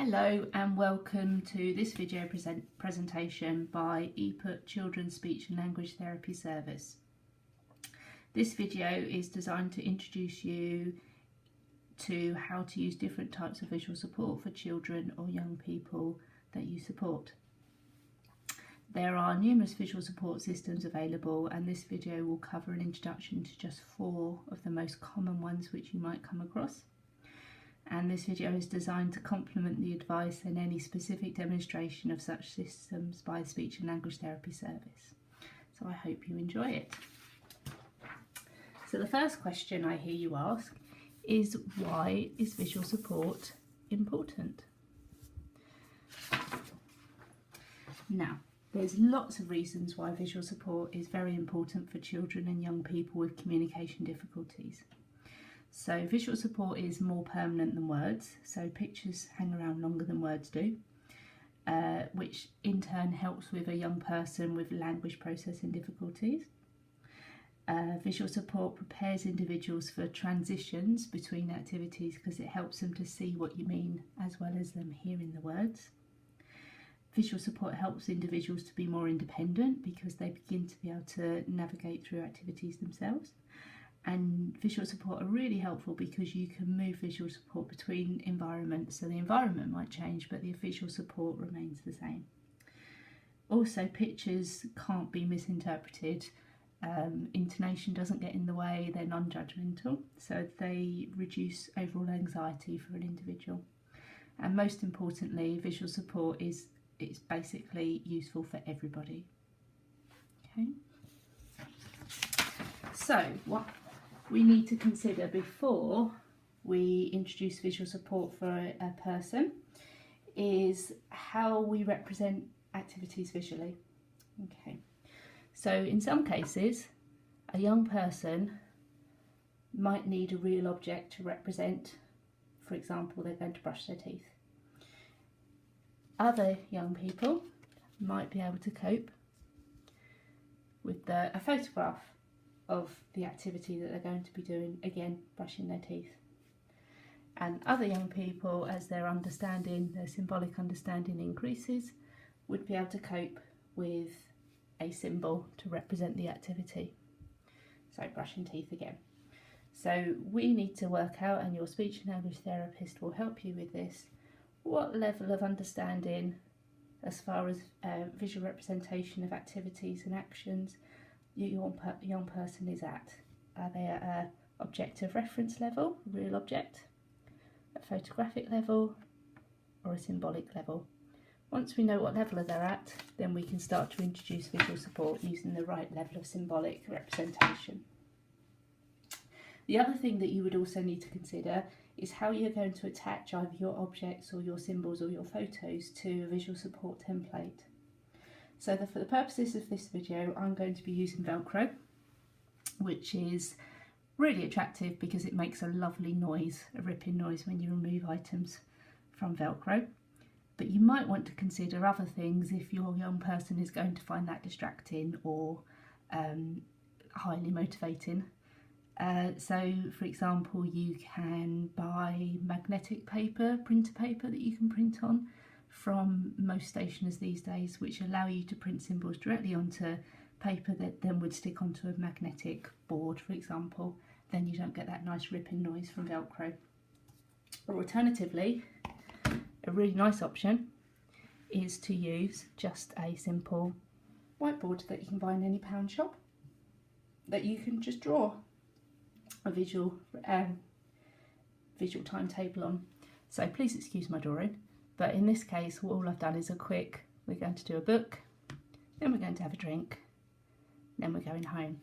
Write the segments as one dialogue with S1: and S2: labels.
S1: Hello and welcome to this video presentation by ePut Children's Speech and Language Therapy Service. This video is designed to introduce you to how to use different types of visual support for children or young people that you support. There are numerous visual support systems available, and this video will cover an introduction to just 4 of the most common ones which you might come across. And this video is designed to complement the advice and any specific demonstration of such systems by the Speech and Language Therapy Service. So I hope you enjoy it. So the first question I hear you ask is, why is visual support important? Now, there's lots of reasons why visual support is very important for children and young people with communication difficulties. So visual support is more permanent than words, so pictures hang around longer than words do, which in turn helps with a young person with language processing difficulties. Visual support prepares individuals for transitions between activities because it helps them to see what you mean as well as them hearing the words. Visual support helps individuals to be more independent because they begin to be able to navigate through activities themselves. And visual support are really helpful because you can move visual support between environments, so the environment might change but the visual support remains the same. Also, pictures can't be misinterpreted, intonation doesn't get in the way, they're non-judgmental, so they reduce overall anxiety for an individual. And most importantly, visual support is basically useful for everybody. Okay. So what we need to consider before we introduce visual support for a person is how we represent activities visually. Okay, so in some cases a young person might need a real object to represent, for example, they're going to brush their teeth. Other young people might be able to cope with a photograph of the activity that they're going to be doing, again, brushing their teeth. And other young people, as their symbolic understanding increases, would be able to cope with a symbol to represent the activity. So brushing teeth again. So we need to work out, and your speech and language therapist will help you with this, what level of understanding as far as visual representation of activities and actions your young person is at. Are they at an objective reference level, a real object, a photographic level, or a symbolic level? Once we know what level they're at, then we can start to introduce visual support using the right level of symbolic representation. The other thing that you would also need to consider is how you're going to attach either your objects or your symbols or your photos to a visual support template. So for the purposes of this video, I'm going to be using velcro, which is really attractive because it makes a lovely noise, a ripping noise when you remove items from velcro. But you might want to consider other things if your young person is going to find that distracting or highly motivating. So for example, you can buy magnetic paper, printer paper that you can print on from most stationers these days, which allow you to print symbols directly onto paper that then would stick onto a magnetic board, for example. Then you don't get that nice ripping noise from velcro. Or alternatively, a really nice option is to use just a simple whiteboard that you can buy in any pound shop that you can just draw a visual timetable on. So please excuse my drawing, but in this case all I've done is we're going to do a book, then we're going to have a drink, then we're going home.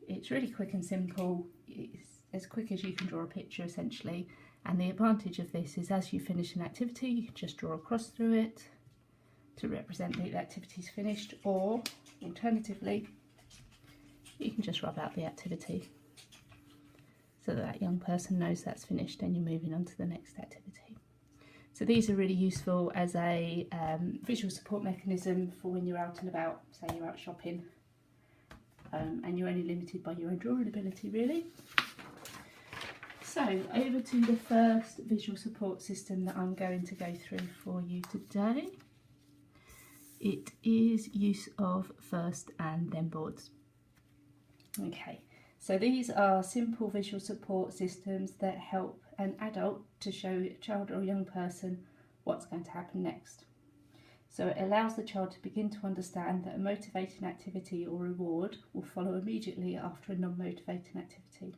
S1: It's really quick and simple. It's as quick as you can draw a picture essentially, and the advantage of this is as you finish an activity you can just draw a cross through it to represent the activity's finished, or alternatively you can just rub out the activity so that young person knows that's finished and you're moving on to the next activity. So these are really useful as a visual support mechanism for when you're out and about, say you're out shopping, and you're only limited by your own drawing ability really. So over to the first visual support system that I'm going to go through for you today. It is use of first and then boards. Okay, so these are simple visual support systems that help an adult to show a child or a young person what's going to happen next. So it allows the child to begin to understand that a motivating activity or reward will follow immediately after a non-motivating activity.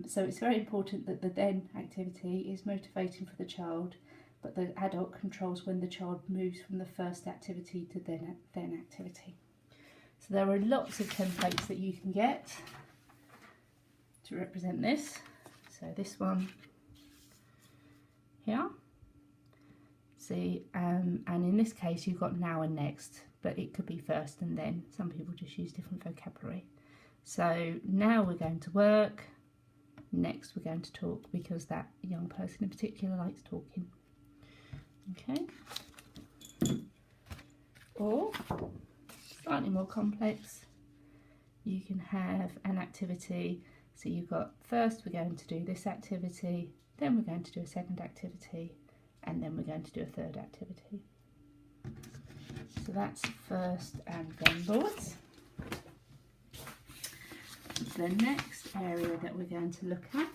S1: So it's very important that the then activity is motivating for the child, but the adult controls when the child moves from the first activity to then activity. So there are lots of templates that you can get to represent this. So this one here, see, and in this case you've got now and next, but it could be first and then. Some people just use different vocabulary. So now we're going to work, next we're going to talk, because that young person in particular likes talking. Okay, or slightly more complex, you can have an activity. So you've got first we're going to do this activity, then we're going to do a second activity, and then we're going to do a third activity. So that's first and then boards. The next area that we're going to look at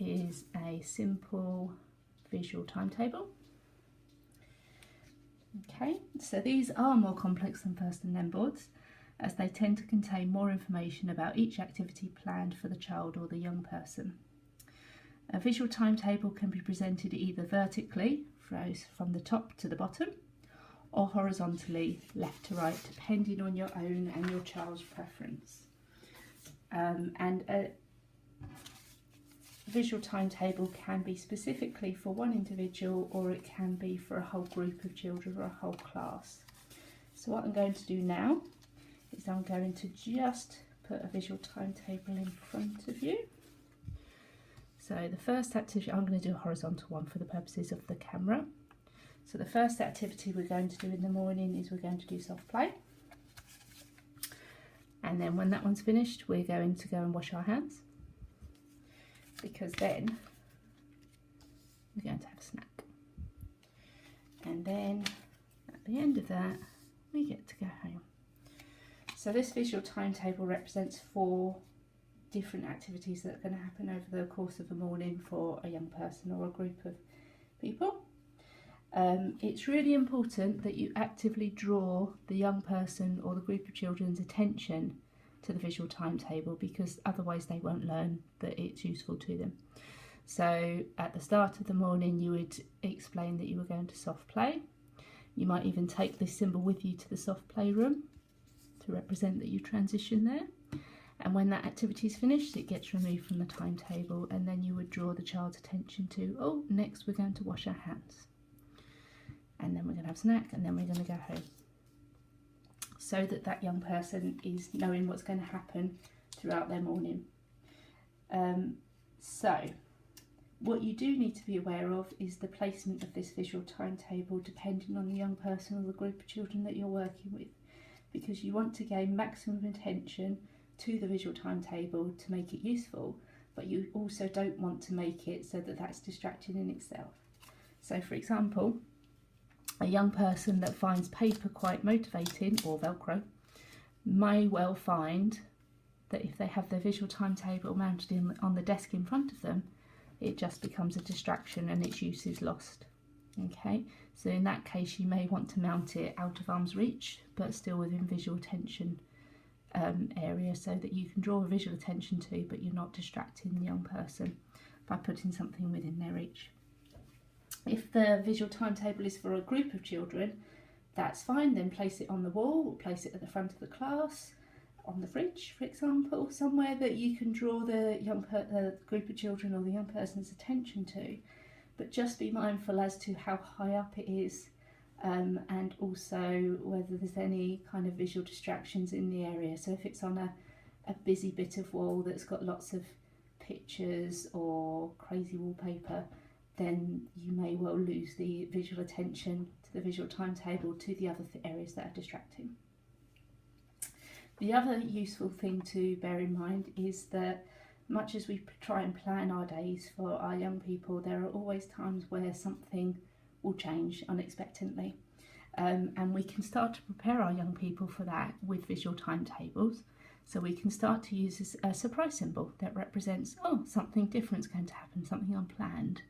S1: is a simple visual timetable. Okay, so these are more complex than first and then boards, as they tend to contain more information about each activity planned for the child or the young person. A visual timetable can be presented either vertically, from the top to the bottom, or horizontally, left to right, depending on your own and your child's preference. And a visual timetable can be specifically for one individual, or it can be for a whole group of children or a whole class. So what I'm going to do now is I'm going to just put a visual timetable in front of you. So the first activity, I'm going to do a horizontal one for the purposes of the camera. So the first activity we're going to do in the morning is we're going to do soft play. And then when that one's finished, we're going to go and wash our hands, because then we're going to have a snack. And then at the end of that, we get to go home. So this visual timetable represents 4 different activities that are going to happen over the course of the morning for a young person or a group of people. It's really important that you actively draw the young person or the group of children's attention to the visual timetable, because otherwise they won't learn that it's useful to them. So at the start of the morning you would explain that you were going to soft play. You might even take this symbol with you to the soft play room to represent that you transition there. And when that activity is finished, it gets removed from the timetable, and then you would draw the child's attention to, oh, next we're going to wash our hands, and then we're going to have a snack, and then we're going to go home. So that that young person is knowing what's going to happen throughout their morning. So what you do need to be aware of is the placement of this visual timetable depending on the young person or the group of children that you're working with, because you want to gain maximum attention to the visual timetable to make it useful, but you also don't want to make it so that that's distracting in itself. So for example, a young person that finds paper quite motivating, or velcro, may well find that if they have their visual timetable mounted on the desk in front of them, it just becomes a distraction and its use is lost. Okay, so in that case you may want to mount it out of arm's reach, but still within visual attention area, so that you can draw a visual attention to, but you're not distracting the young person by putting something within their reach. If the visual timetable is for a group of children, that's fine, then place it on the wall, or place it at the front of the class, on the fridge, for example, somewhere that you can draw the group of children or the young person's attention to, but just be mindful as to how high up it is, and also whether there's any kind of visual distractions in the area. So if it's on a busy bit of wall that's got lots of pictures or crazy wallpaper, then you may well lose the visual attention to the visual timetable to the other areas that are distracting. The other useful thing to bear in mind is that much as we try and plan our days for our young people, there are always times where something will change unexpectedly. And we can start to prepare our young people for that with visual timetables. So we can start to use a surprise symbol that represents, oh, something different is going to happen, something unplanned.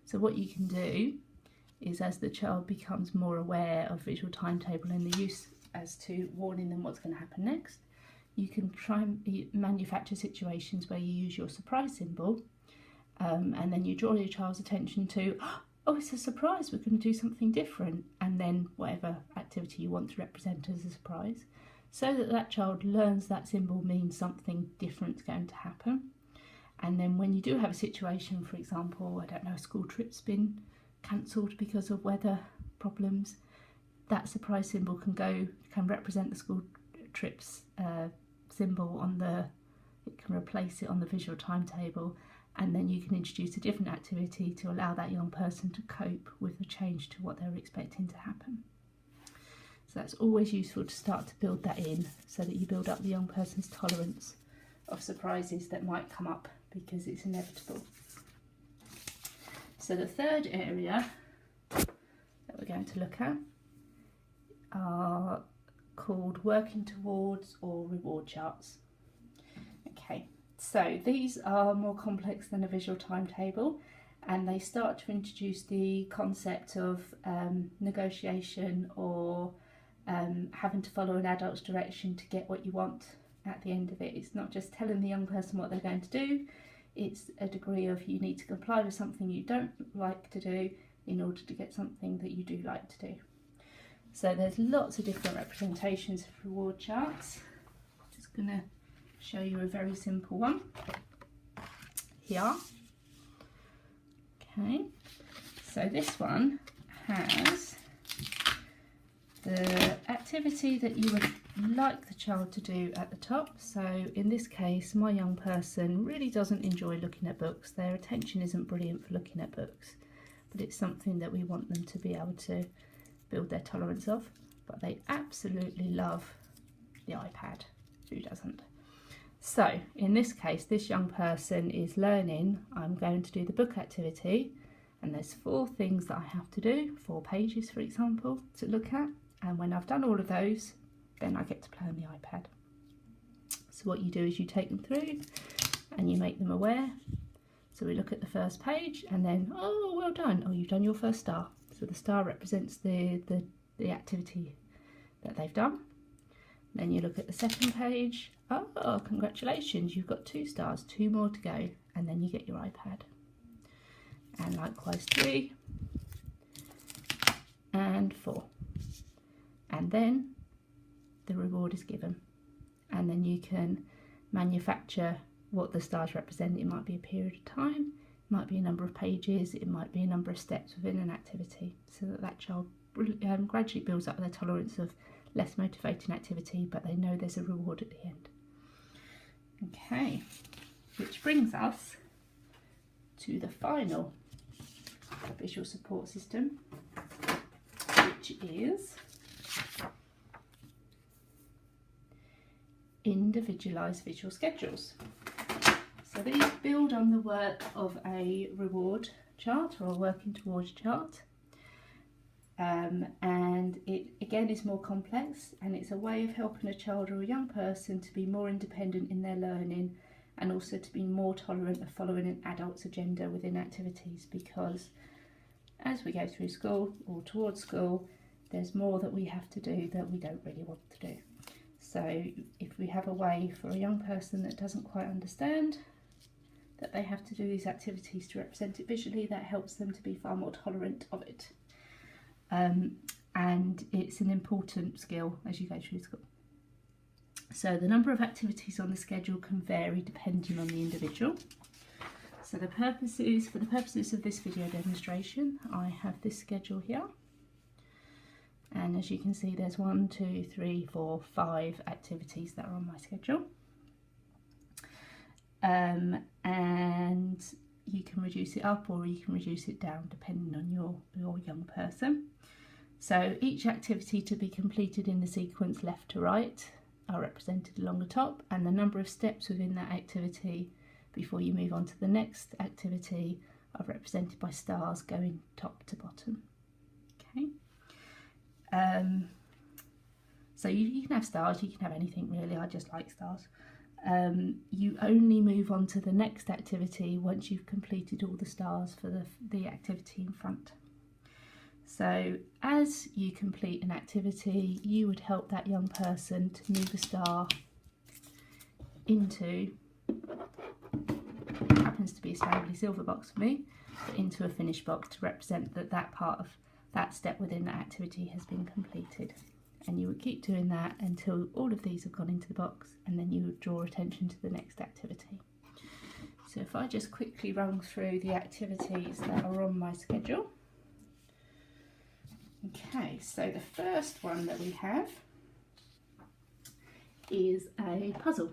S1: So what you can do is, as the child becomes more aware of visual timetable and the use as to warning them what's going to happen next, you can try and manufacture situations where you use your surprise symbol, and then you draw your child's attention to, oh, it's a surprise, we're going to do something different, and then whatever activity you want to represent as a surprise, so that that child learns that symbol means something different is going to happen. And then when you do have a situation, for example, I don't know, a school trip's been cancelled because of weather problems, that surprise symbol can represent the school trip's symbol on it can replace it on the visual timetable, and then you can introduce a different activity to allow that young person to cope with the change to what they're expecting to happen. So that's always useful to start to build that in, so that you build up the young person's tolerance of surprises that might come up, because it's inevitable. So the third area that we're going to look at are called working towards or reward charts. Okay, so these are more complex than a visual timetable, and they start to introduce the concept of negotiation or having to follow an adult's direction to get what you want at the end of it. It's not just telling the young person what they're going to do, it's a degree of you need to comply with something you don't like to do in order to get something that you do like to do. So there's lots of different representations of reward charts. I'm just going to show you a very simple one here. Okay, so this one has the activity that you would like the child to do at the top. So in this case, my young person really doesn't enjoy looking at books. Their attention isn't brilliant for looking at books, but it's something that we want them to be able to build their tolerance of. But they absolutely love the iPad. Who doesn't? So in this case, this young person is learning, I'm going to do the book activity, and there's 4 things that I have to do, 4 pages for example, to look at, and when I've done all of those, then I get to play on the iPad. So what you do is you take them through and you make them aware. So we look at the first page and then, oh, well done, oh, you've done your first star. So the star represents the activity that they've done. Then you look at the second page, oh, congratulations, you've got 2 stars, 2 more to go, and then you get your iPad. And likewise 3 and 4. And then the reward is given, and then you can manufacture what the stars represent. It might be a period of time, it might be a number of pages, it might be a number of steps within an activity, so that that child gradually builds up their tolerance of less motivating activity, but they know there's a reward at the end. Okay, which brings us to the final visual support system, which is individualized visual schedules. So these build on the work of a reward chart or a working towards chart, and it again is more complex, and it's a way of helping a child or a young person to be more independent in their learning, and also to be more tolerant of following an adult's agenda within activities, because as we go through school or towards school, there's more that we have to do that we don't really want to do. So if we have a way for a young person that doesn't quite understand that they have to do these activities to represent it visually, that helps them to be far more tolerant of it. And it's an important skill as you go through school. So the number of activities on the schedule can vary depending on the individual. So for the purposes of this video demonstration, I have this schedule here. And as you can see, there's 1, 2, 3, 4, 5 activities that are on my schedule. And you can reduce it up or you can reduce it down depending on your young person. So each activity to be completed in the sequence left to right are represented along the top, and the number of steps within that activity before you move on to the next activity of represented by stars going top to bottom. Okay. So you can have stars, you can have anything really, I just like stars. You only move on to the next activity once you've completed all the stars for the activity in front. So as you complete an activity, you would help that young person to move a star into, happens to be a Stanley silver box for me, but into a finished box to represent that part of that step within that activity has been completed. And you would keep doing that until all of these have gone into the box, and then you would draw attention to the next activity. So if I just quickly run through the activities that are on my schedule. Okay, so the first one that we have is a puzzle.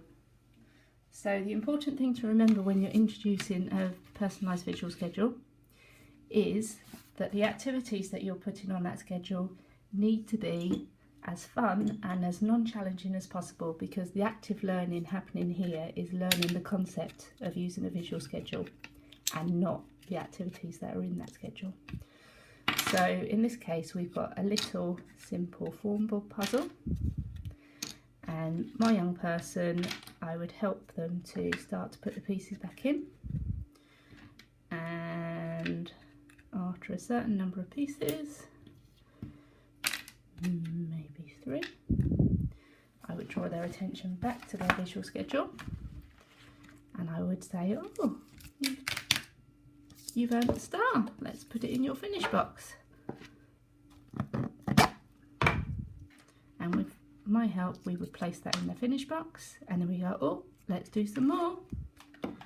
S1: So the important thing to remember when you're introducing a personalised visual schedule is that the activities that you're putting on that schedule need to be as fun and as non-challenging as possible, because the active learning happening here is learning the concept of using a visual schedule and not the activities that are in that schedule. So in this case we've got a little simple form board puzzle, and my young person, I would help them to start to put the pieces back in, and after a certain number of pieces, maybe 3, I would draw their attention back to their visual schedule, and I would say, oh, you've earned a star, let's put it in your finish box. And with my help we would place that in the finish box, and then we go, oh, let's do some more, and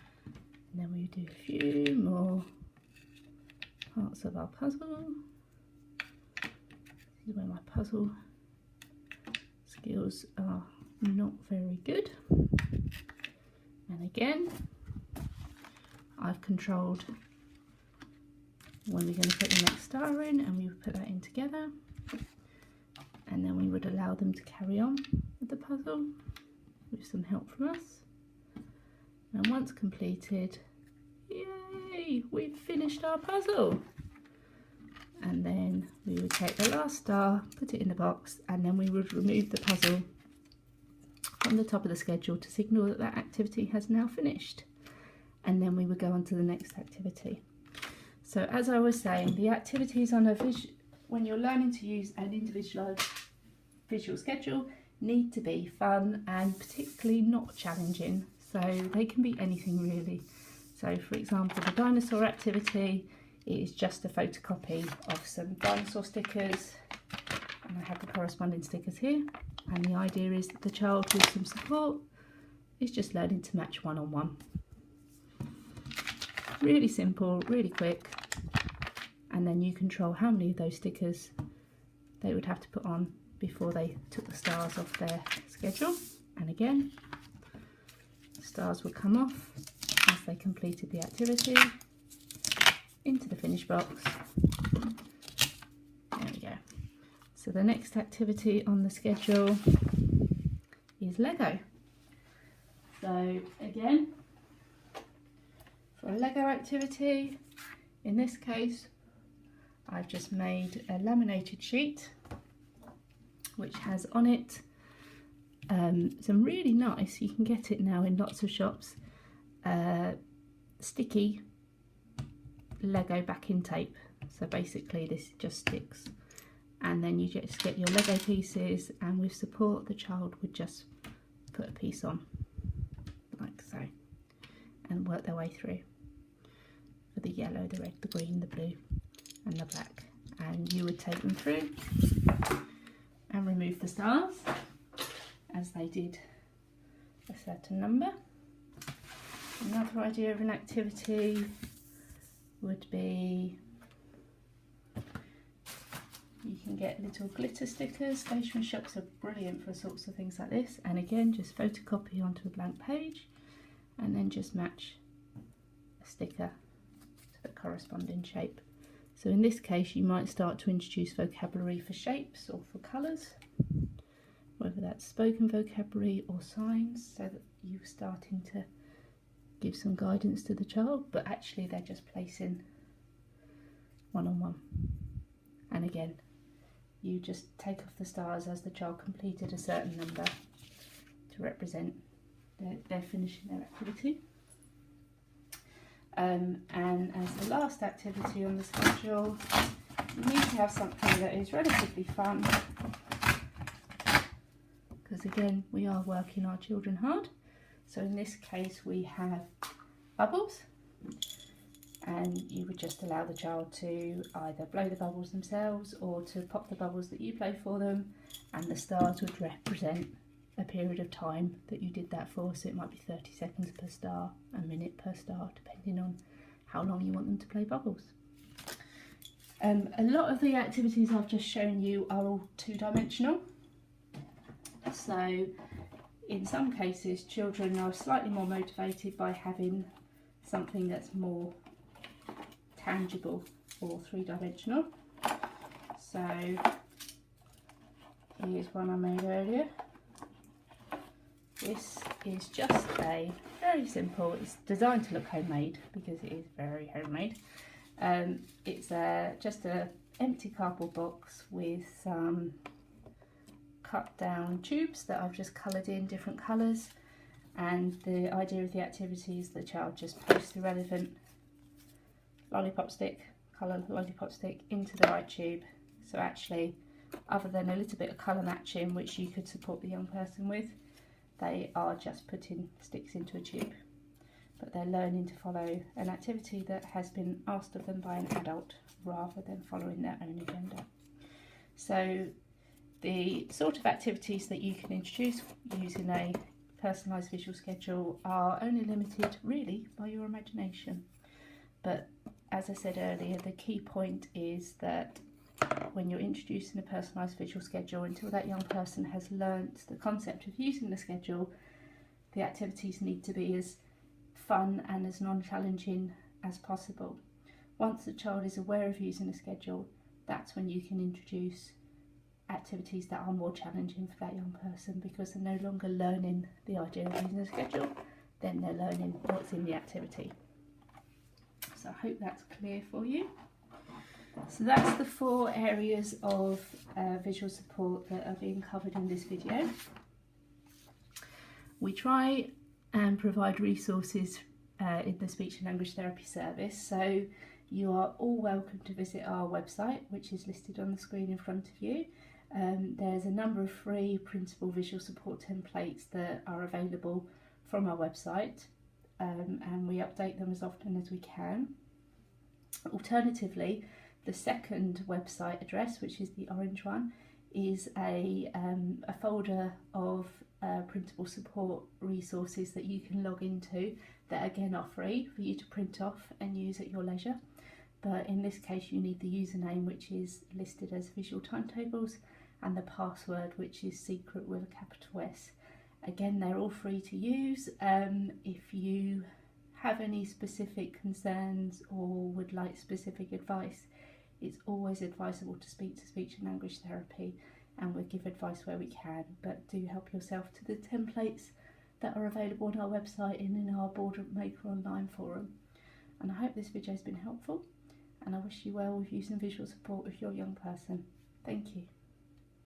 S1: then we do a few more parts of our puzzle. This is where my puzzle skills are not very good, and again I've controlled when we're going to put the next star in, and we would put that in together, and then we would allow them to carry on with the puzzle with some help from us. And once completed, yay, we've finished our puzzle. And then we would take the last star, put it in the box, and then we would remove the puzzle from the top of the schedule to signal that that activity has now finished. And then we would go on to the next activity. So as I was saying, the activities on when you're learning to use an individualized visual schedule need to be fun and particularly not challenging. So they can be anything really. So for example, the Dinosaur Activity is just a photocopy of some dinosaur stickers, and I have the corresponding stickers here, and the idea is that the child with some support is just learning to match one-on-one. Really simple, really quick, and then you control how many of those stickers they would have to put on before they took the stars off their schedule. And again, the stars would come off as they completed the activity into the finish box. There we go. So the next activity on the schedule is Lego. So again, for a Lego activity, in this case I've just made a laminated sheet which has on it some really nice, you can get it now in lots of shops, sticky Lego backing tape. So basically this just sticks, and then you just get your Lego pieces, and with support the child would just put a piece on like so and work their way through for the yellow, the red, the green, the blue and the black, and you would take them through and remove the stars as they did a certain number. Another idea of an activity would be, you can get little glitter stickers. Stationery shops are brilliant for sorts of things like this, and again just photocopy onto a blank page and then just match a sticker to the corresponding shape. So in this case you might start to introduce vocabulary for shapes or for colours, whether that's spoken vocabulary or signs, so that you're starting to give some guidance to the child, but actually they're just placing one-on-one. And again, you just take off the stars as the child completed a certain number to represent they're finishing their activity. And as the last activity on the schedule, you need to have something that is relatively fun, because again, we are working our children hard. So in this case, we have bubbles, and you would just allow the child to either blow the bubbles themselves or to pop the bubbles that you play for them, and the stars would represent a period of time that you did that for. So it might be 30 seconds per star, a minute per star, depending on how long you want them to play bubbles. A lot of the activities I've just shown you are all two-dimensional. So in some cases, children are slightly more motivated by having something that's more tangible or three-dimensional. So here's one I made earlier. This is just a very simple, it's designed to look homemade because it is very homemade. It's just an empty cardboard box with some cut down tubes that I've just coloured in different colours, and the idea of the activity is the child just posts the relevant lollipop stick, colour lollipop stick, into the right tube. So actually, other than a little bit of colour matching which you could support the young person with, they are just putting sticks into a tube, but they're learning to follow an activity that has been asked of them by an adult rather than following their own agenda. So the sort of activities that you can introduce using a personalised visual schedule are only limited really by your imagination. But as I said earlier, the key point is that when you're introducing a personalised visual schedule, until that young person has learnt the concept of using the schedule, the activities need to be as fun and as non-challenging as possible. Once the child is aware of using a schedule, that's when you can introduce activities that are more challenging for that young person, because they're no longer learning the idea of using a schedule, then they're learning what's in the activity. So I hope that's clear for you. So that's the 4 areas of visual support that are being covered in this video. We try and provide resources in the speech and language therapy service, so you are all welcome to visit our website, which is listed on the screen in front of you. There's a number of free printable visual support templates that are available from our website, and we update them as often as we can. Alternatively, the second website address, which is the orange one, is a folder of printable support resources that you can log into, that again are free for you to print off and use at your leisure. But in this case you need the username, which is listed as Visual Timetables, and the password, which is secret with a capital S. Again, they're all free to use. If you have any specific concerns or would like specific advice, it's always advisable to speak to speech and language therapy, and we'll give advice where we can, but do help yourself to the templates that are available on our website and in our Board Maker online forum. And I hope this video has been helpful, and I wish you well with using visual support with your young person. Thank you.